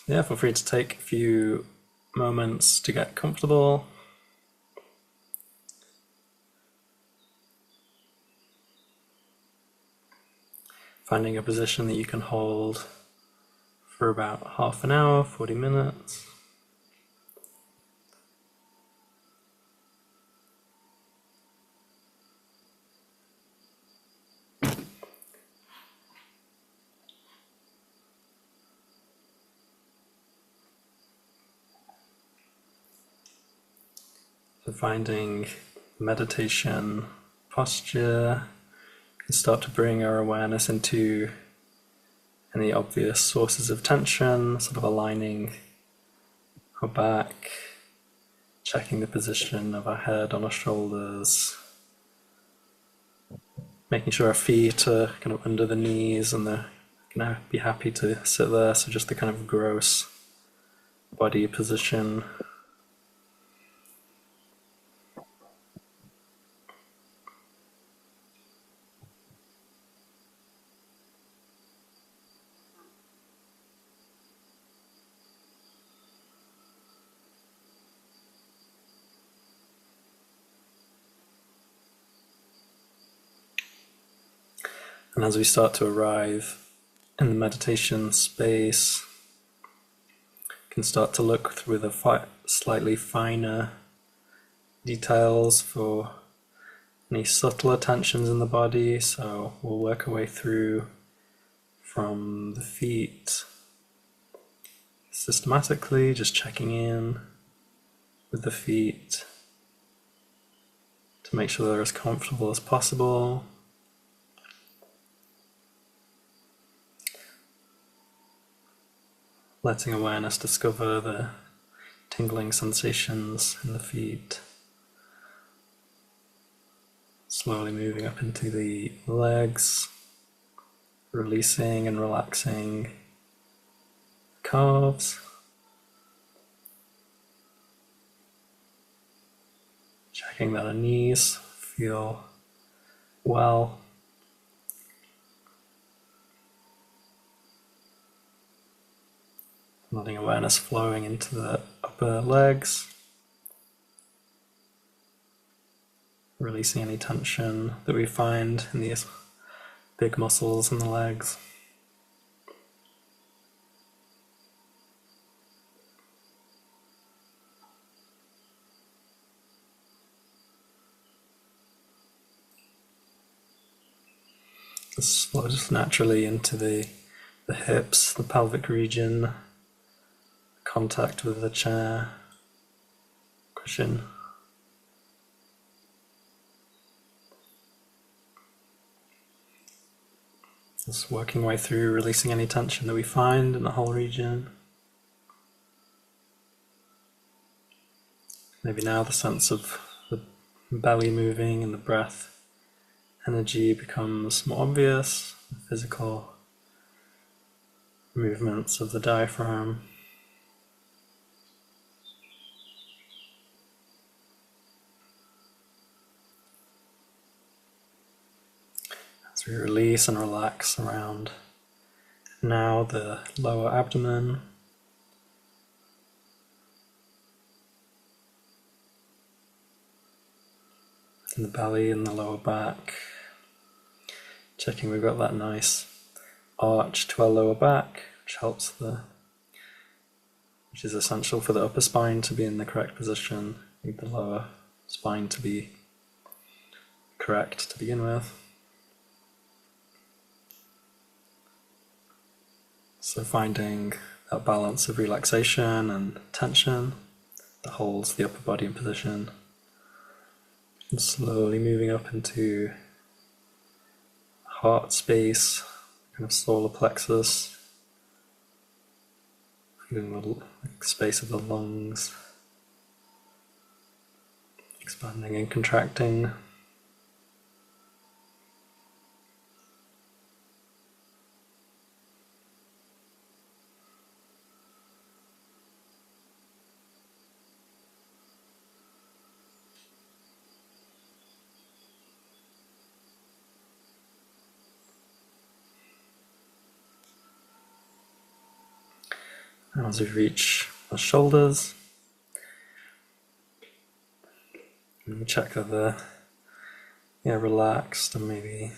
Yeah, feel free to take a few moments to get comfortable. Finding a position that you can hold for about half an hour, 40 minutes. So finding meditation posture, we can start to bring our awareness into any obvious sources of tension, sort of aligning our back, checking the position of our head on our shoulders, making sure our feet are kind of under the knees and they're going to be happy to sit there, so just the kind of gross body position. And as we start to arrive in the meditation space, you can start to look through the slightly finer details for any subtler tensions in the body. So we'll work our way through from the feet systematically, just checking in with the feet to make sure they're as comfortable as possible. Letting awareness discover the tingling sensations in the feet. Slowly moving up into the legs, releasing and relaxing calves. Checking that our knees feel well. Letting awareness flowing into the upper legs. Releasing any tension that we find in these big muscles in the legs. Just flow just naturally into the hips, the pelvic region, contact with the chair, cushion. Just working way through, releasing any tension that we find in the whole region. Maybe now the sense of the belly moving and the breath energy becomes more obvious, the physical movements of the diaphragm. As we release and relax around now the lower abdomen, and the belly and the lower back, checking we've got that nice arch to our lower back, which is essential for the upper spine to be in the correct position. Need the lower spine to be correct to begin with. So finding that balance of relaxation and tension that holds the upper body in position. And slowly moving up into heart space, kind of solar plexus, feeling the space of the lungs expanding and contracting. Now as we reach the shoulders, and we check that they're relaxed, and maybe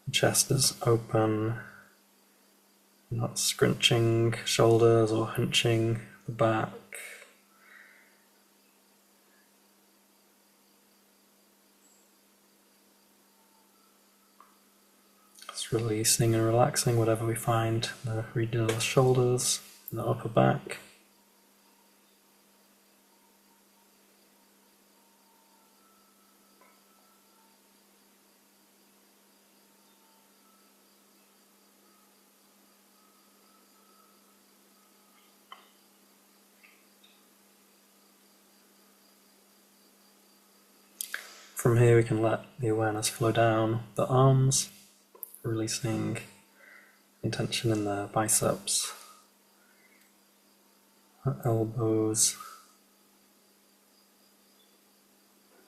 the chest is open, not scrunching shoulders or hunching the back. Just releasing and relaxing whatever we find in the region of the shoulders and the upper back. From here we can let the awareness flow down the arms, releasing the tension in the biceps, the elbows,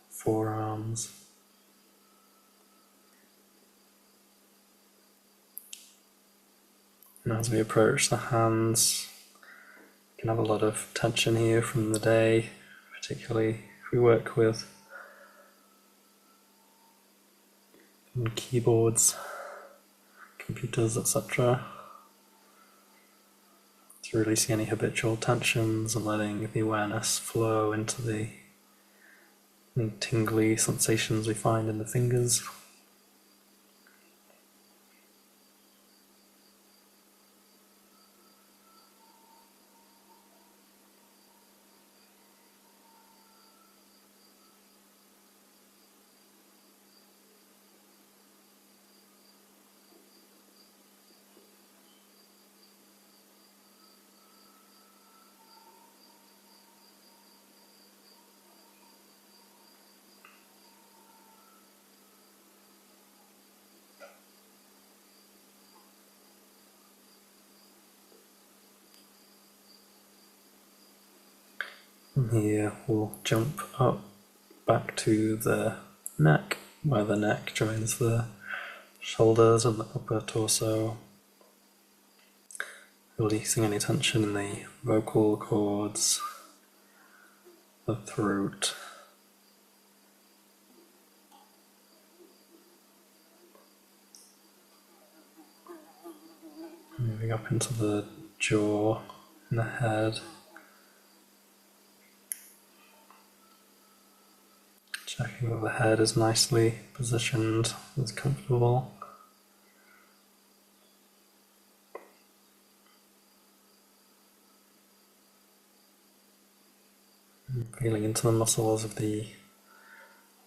forearms. And as we approach the hands, we can have a lot of tension here from the day, particularly if we work with keyboards, computers, etc. So releasing any habitual tensions and letting the awareness flow into any tingly sensations we find in the fingers. From here we'll jump up back to the neck, where the neck joins the shoulders and the upper torso, releasing any tension in the vocal cords, the throat. Moving up into the jaw and the head. Checking that the head is nicely positioned, is comfortable. And feeling into the muscles of the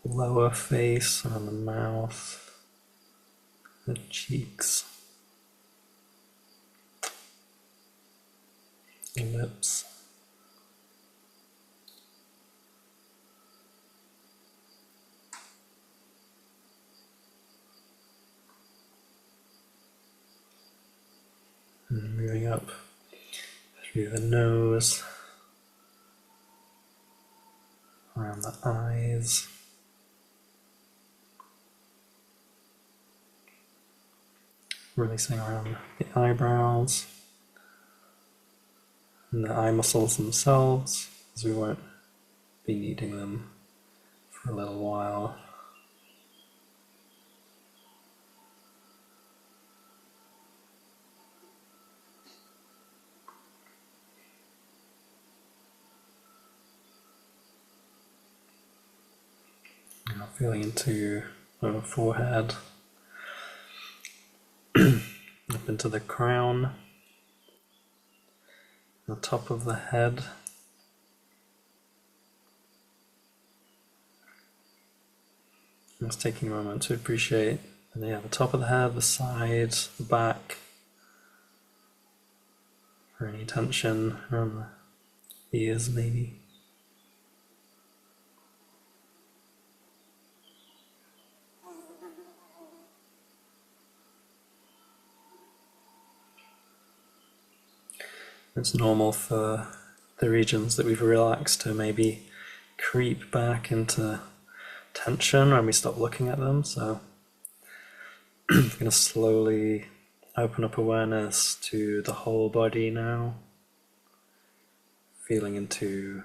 lower face, around the mouth, the cheeks, the lips. And moving up through the nose, around the eyes, releasing around the eyebrows and the eye muscles themselves, as we won't be needing them for a little while. Now feeling into the forehead, up into the crown, the top of the head. Just taking a moment to appreciate the top of the head, the sides, the back, for any tension around the ears maybe. It's normal for the regions that we've relaxed to maybe creep back into tension when we stop looking at them, so I'm going to slowly open up awareness to the whole body now, feeling into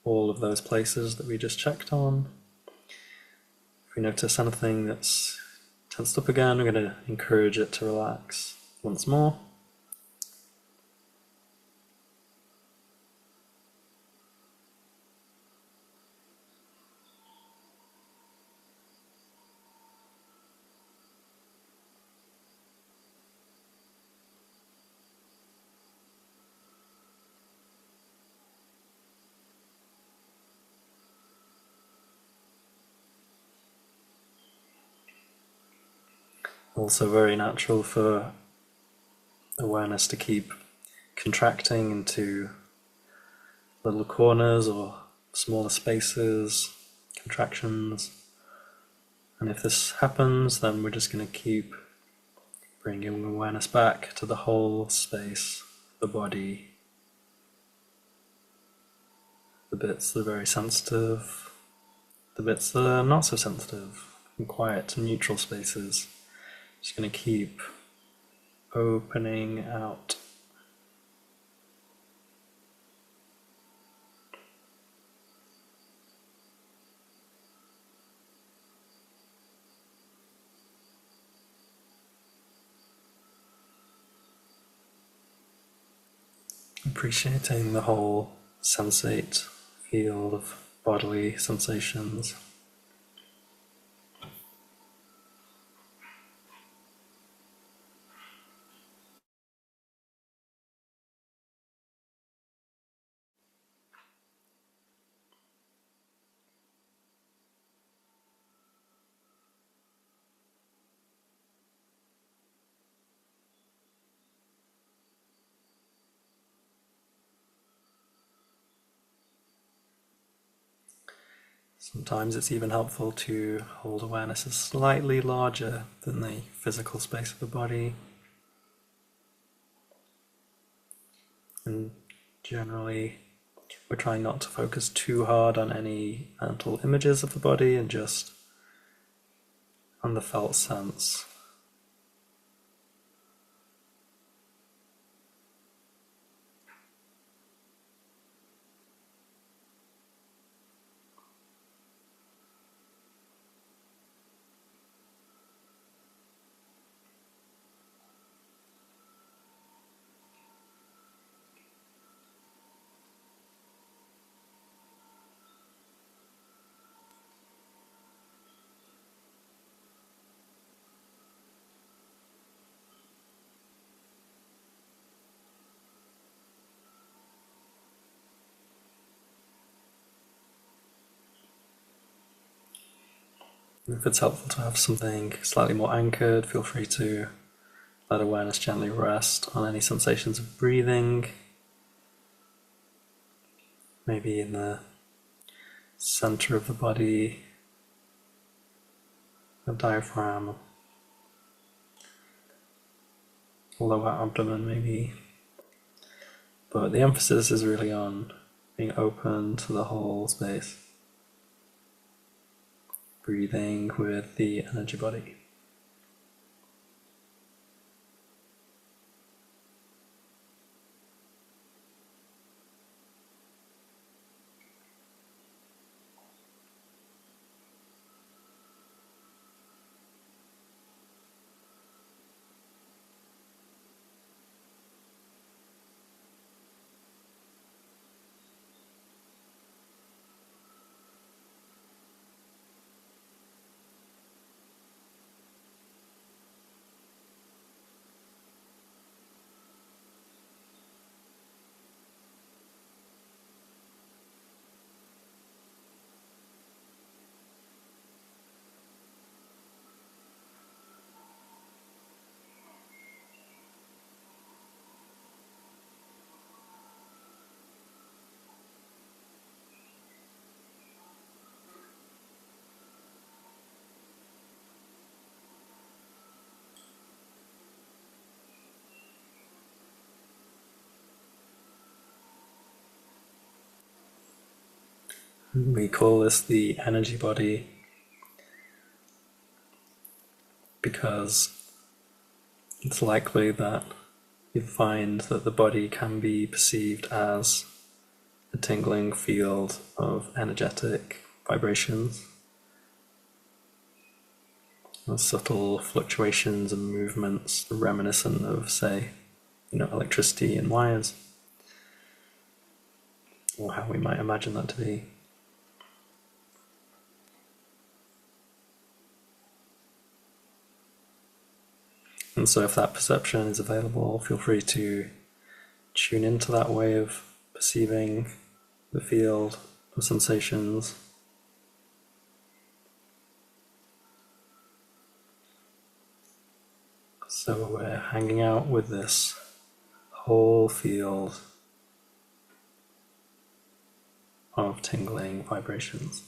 all of those places that we just checked on. If we notice anything that's tensed up again, we're going to encourage it to relax once more. Also very natural for awareness to keep contracting into little corners or smaller spaces, contractions. And if this happens, then we're just going to keep bringing awareness back to the whole space, the body, the bits that are very sensitive, the bits that are not so sensitive, and quiet and neutral spaces. Just going to keep opening out. Appreciating the whole sensate field of bodily sensations. Sometimes it's even helpful to hold awareness as slightly larger than the physical space of the body. And generally, we're trying not to focus too hard on any mental images of the body and just on the felt sense. If it's helpful to have something slightly more anchored, feel free to let awareness gently rest on any sensations of breathing, maybe in the center of the body, the diaphragm, lower abdomen maybe. But the emphasis is really on being open to the whole space. Breathing with the energy body. We call this the energy body because it's likely that you find that the body can be perceived as a tingling field of energetic vibrations, with subtle fluctuations and movements reminiscent of, say, electricity in wires, or how we might imagine that to be. And so if that perception is available, feel free to tune into that way of perceiving the field of sensations. So we're hanging out with this whole field of tingling vibrations.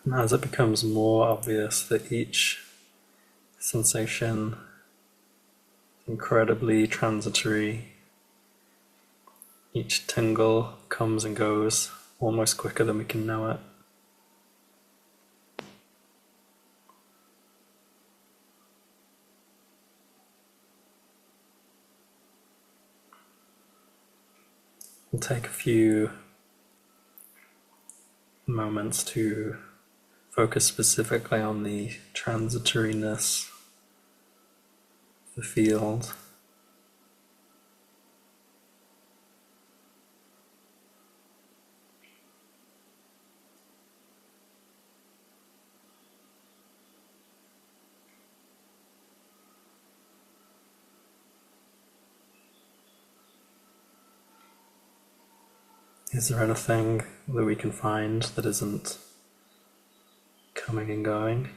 And as it becomes more obvious that each sensation is incredibly transitory, each tingle comes and goes almost quicker than we can know it. We'll take a few moments to focus specifically on the transitoriness of the field. Is there anything that we can find that isn't coming and going?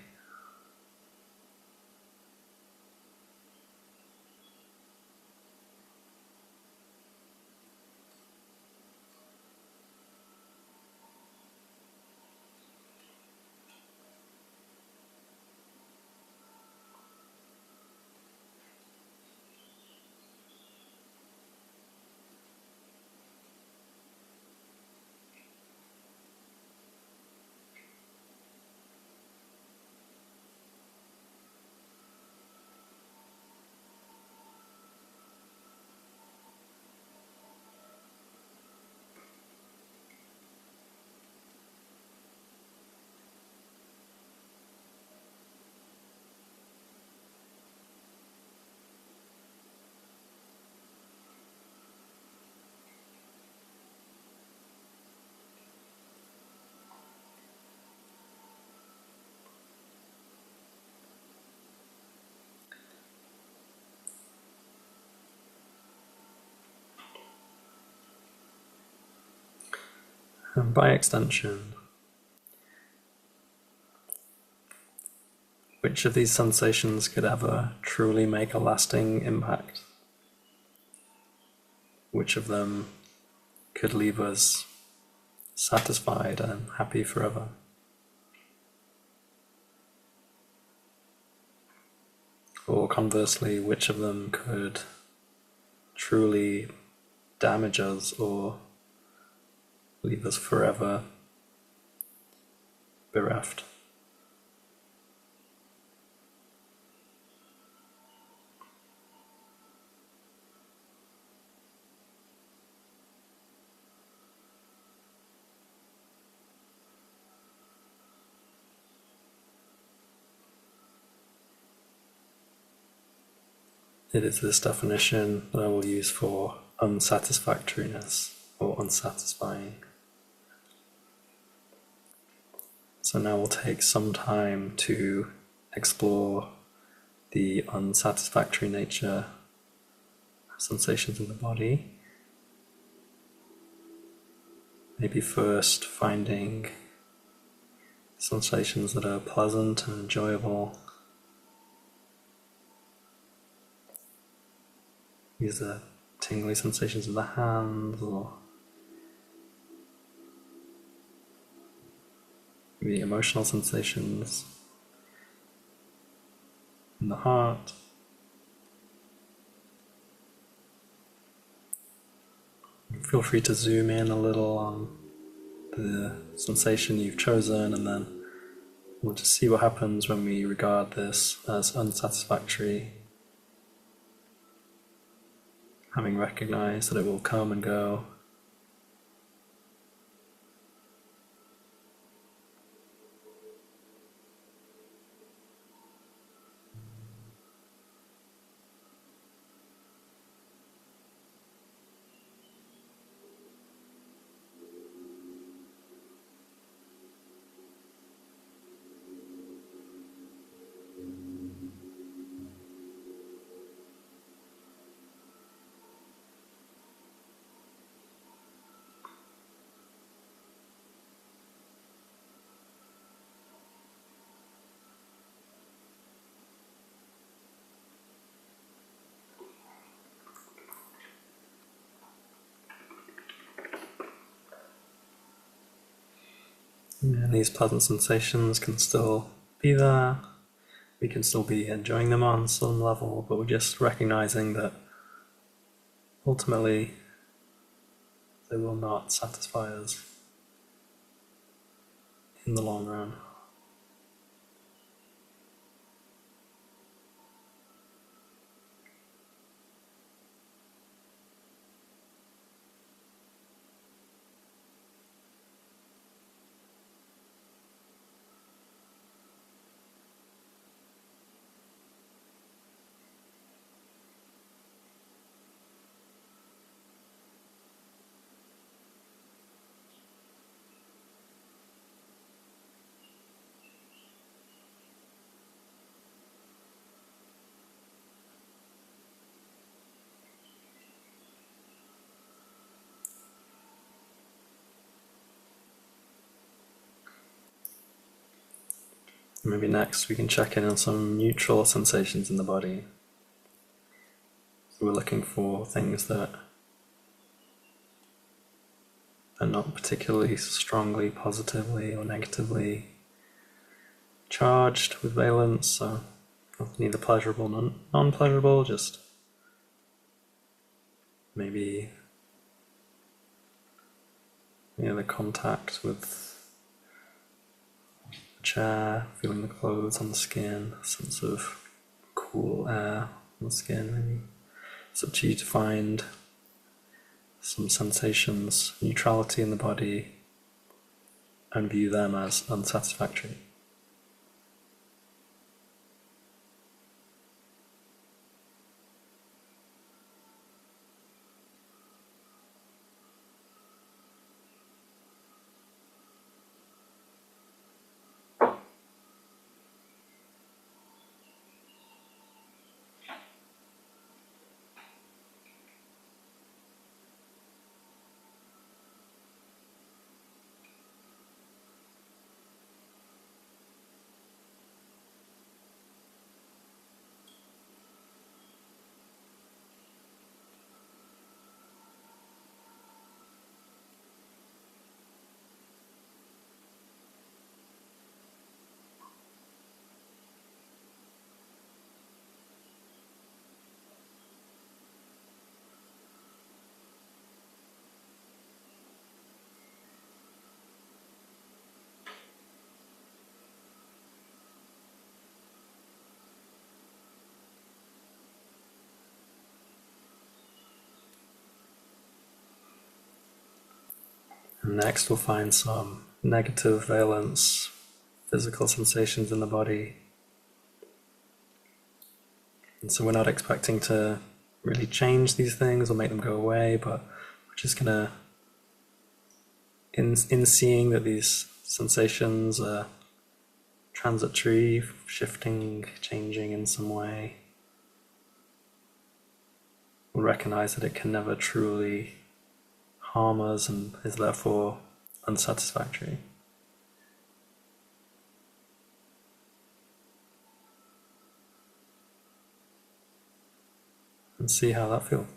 And by extension, which of these sensations could ever truly make a lasting impact? Which of them could leave us satisfied and happy forever? Or conversely, which of them could truly damage us or leave us forever bereft? it is this definition that I will use for unsatisfactoriness or unsatisfying. So now we'll take some time to explore the unsatisfactory nature of sensations in the body. Maybe first finding sensations that are pleasant and enjoyable. These are tingly sensations in the hands, or maybe emotional sensations in the heart. Feel free to zoom in a little on the sensation you've chosen, and then we'll just see what happens when we regard this as unsatisfactory, having recognized that it will come and go. And these pleasant sensations can still be there. We can still be enjoying them on some level, but we're just recognizing that ultimately they will not satisfy us in the long run. Maybe next we can check in on some neutral sensations in the body. So we're looking for things that are not particularly strongly positively or negatively charged with valence, so neither pleasurable nor non-pleasurable, just maybe the contact with the chair, feeling the clothes on the skin, a sense of cool air on the skin. Maybe it's up to you to find some sensations, neutrality in the body, and view them as unsatisfactory. And next we'll find some negative valence, physical sensations in the body. And so we're not expecting to really change these things or make them go away, but we're just gonna, in seeing that these sensations are transitory, shifting, changing in some way, we'll recognize that it can never truly harm us and is therefore unsatisfactory. And see how that feels.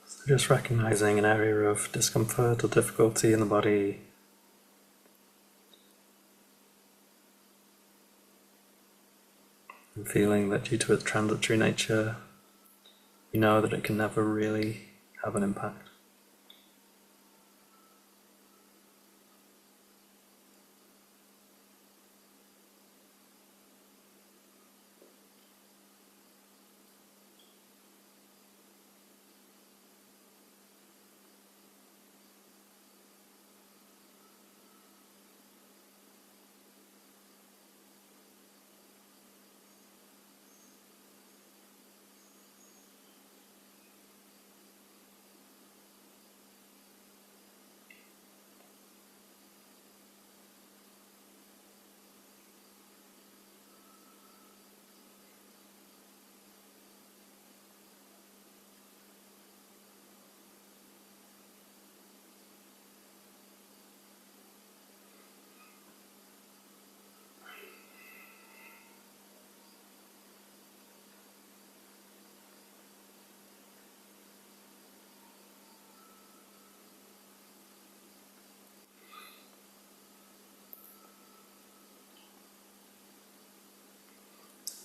So just recognizing an area of discomfort or difficulty in the body, and feeling that due to its transitory nature, you know that it can never really have an impact.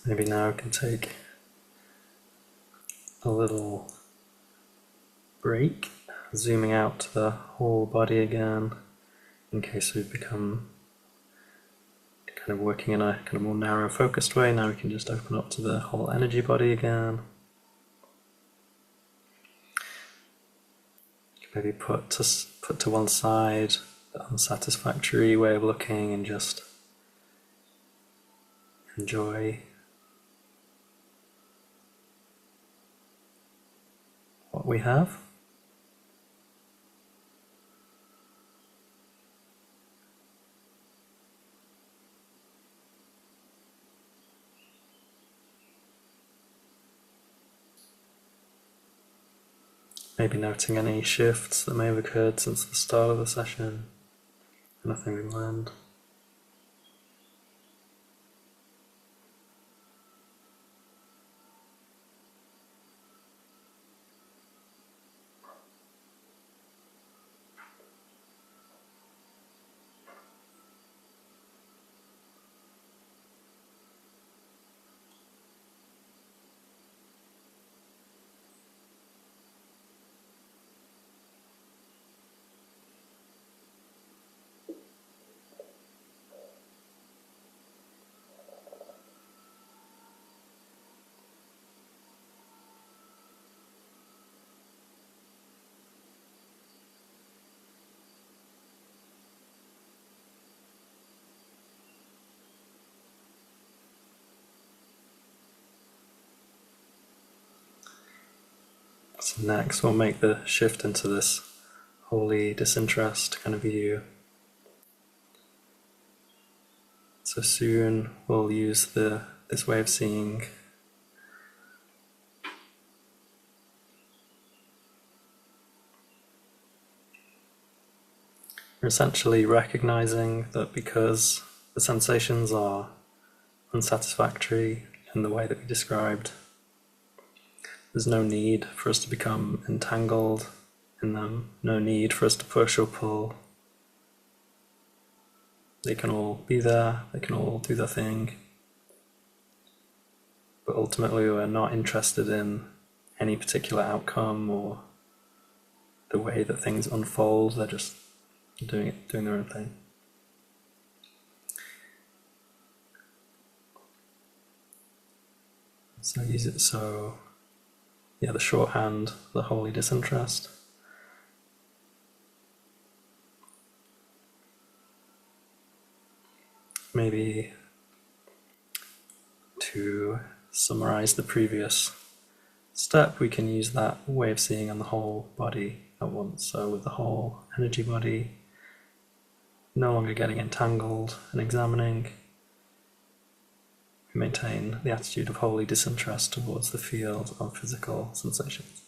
Maybe now we can take a little break, zooming out to the whole body again, in case we've become kind of working in a kind of more narrow focused way. Now we can just open up to the whole energy body again. Maybe put to one side the unsatisfactory way of looking and just enjoy what we have. Maybe noting any shifts that may have occurred since the start of the session, anything we learned. So next we'll make the shift into this wholly disinterest kind of view. So soon we'll use this way of seeing we're essentially recognizing that because the sensations are unsatisfactory in the way that we described, there's no need for us to become entangled in them, no need for us to push or pull. They can all be there, they can all do their thing, but ultimately we're not interested in any particular outcome or the way that things unfold. They're just doing their own thing. So use it the shorthand, the wholly disinterest. Maybe to summarize the previous step, we can use that way of seeing on the whole body at once. So with the whole energy body, no longer getting entangled and examining, we maintain the attitude of wholly disinterest towards the field of physical sensations.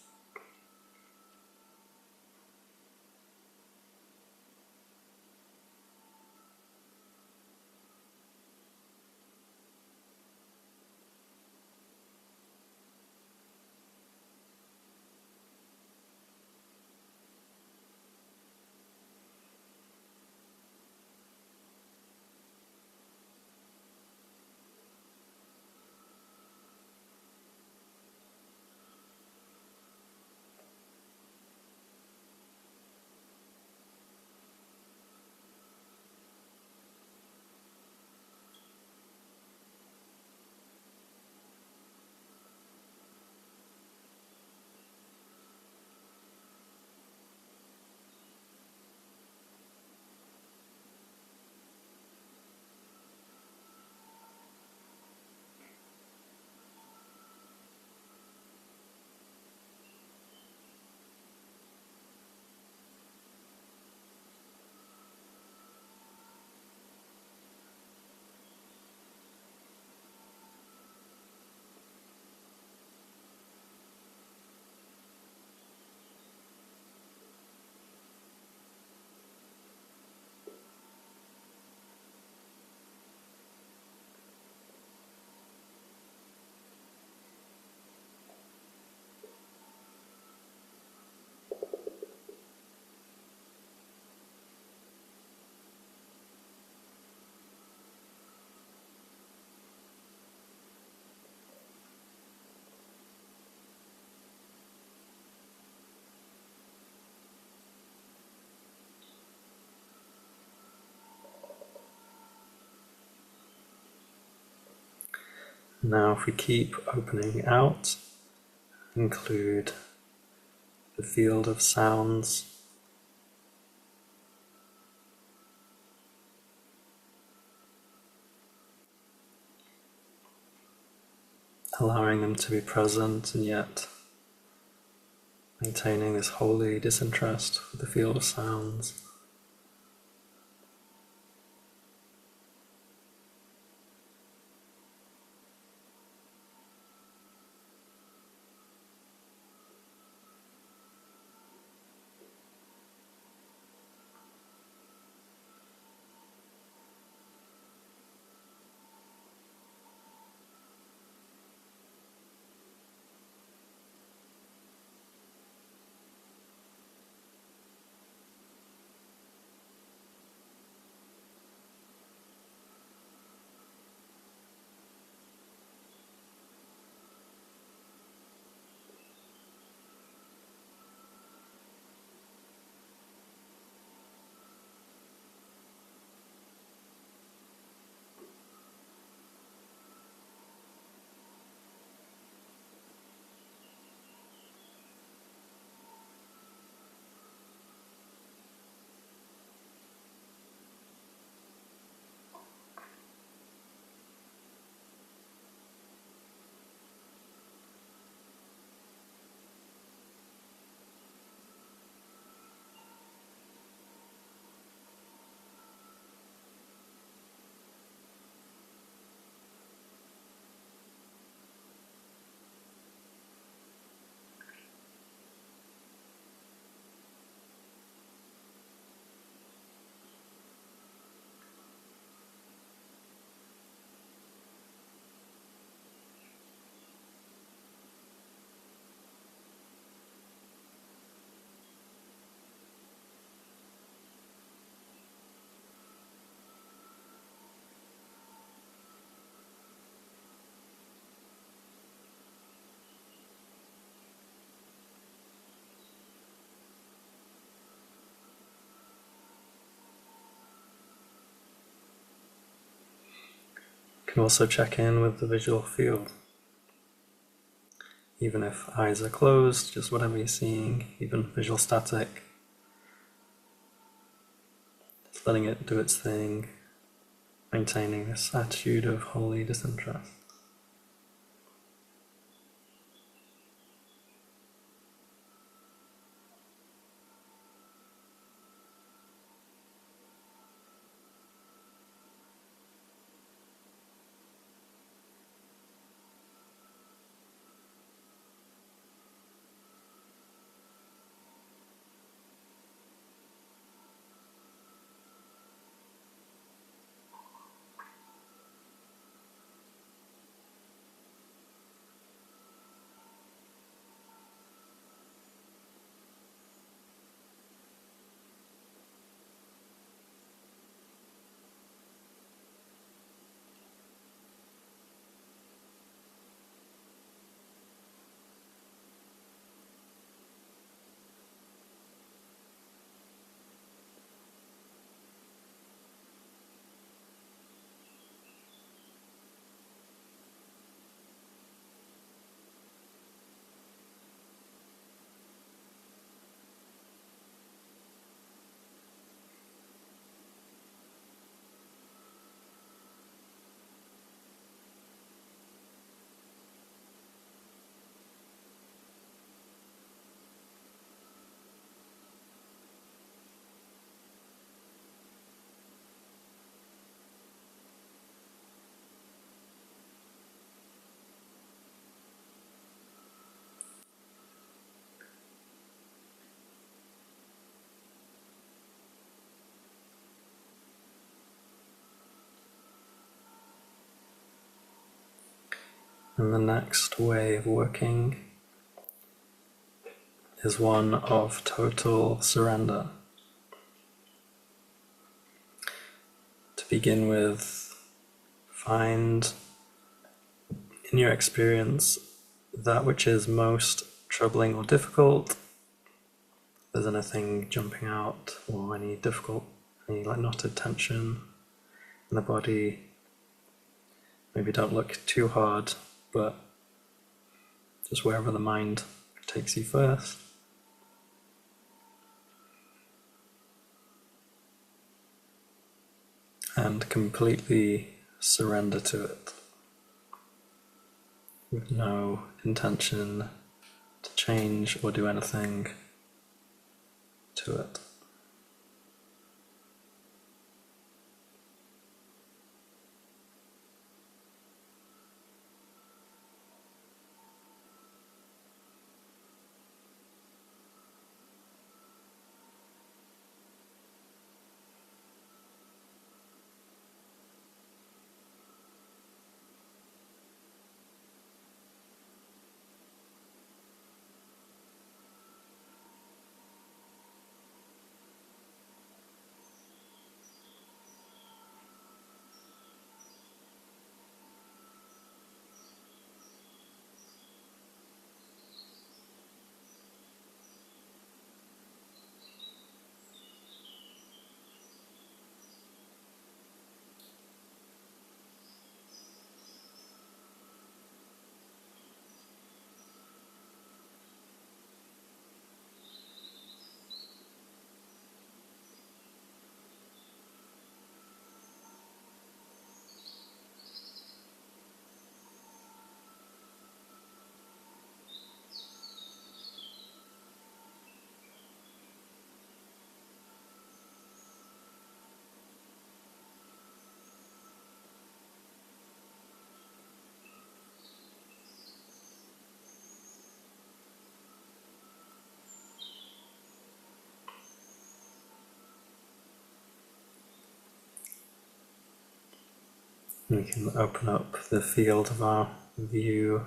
Now if we keep opening out, include the field of sounds, allowing them to be present and yet maintaining this wholly disinterest with the field of sounds. can also check in with the visual field. Even if eyes are closed, just whatever you're seeing, even visual static, just letting it do its thing, maintaining this attitude of holy disinterest. And the next way of working is one of total surrender. To begin with, find in your experience that which is most troubling or difficult. If there's anything jumping out or any knotted tension in the body, maybe don't look too hard, but just wherever the mind takes you first. And completely surrender to it, with no intention to change or do anything to it. We can open up the field of our view,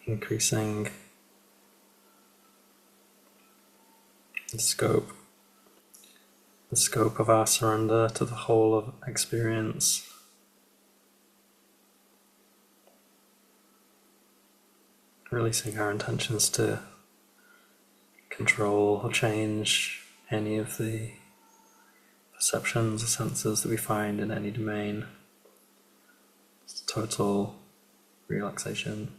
increasing the scope of our surrender to the whole of experience. Releasing our intentions to control or change any of the perceptions or senses that we find in any domain. total relaxation.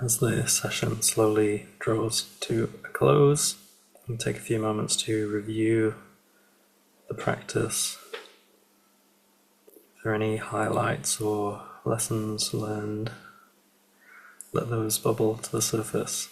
As the session slowly draws to a close, you take a few moments to review the practice. If there are any highlights or lessons learned, let those bubble to the surface.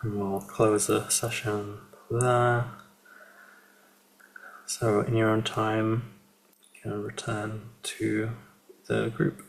And we'll close the session there. So in your own time, you can return to the group.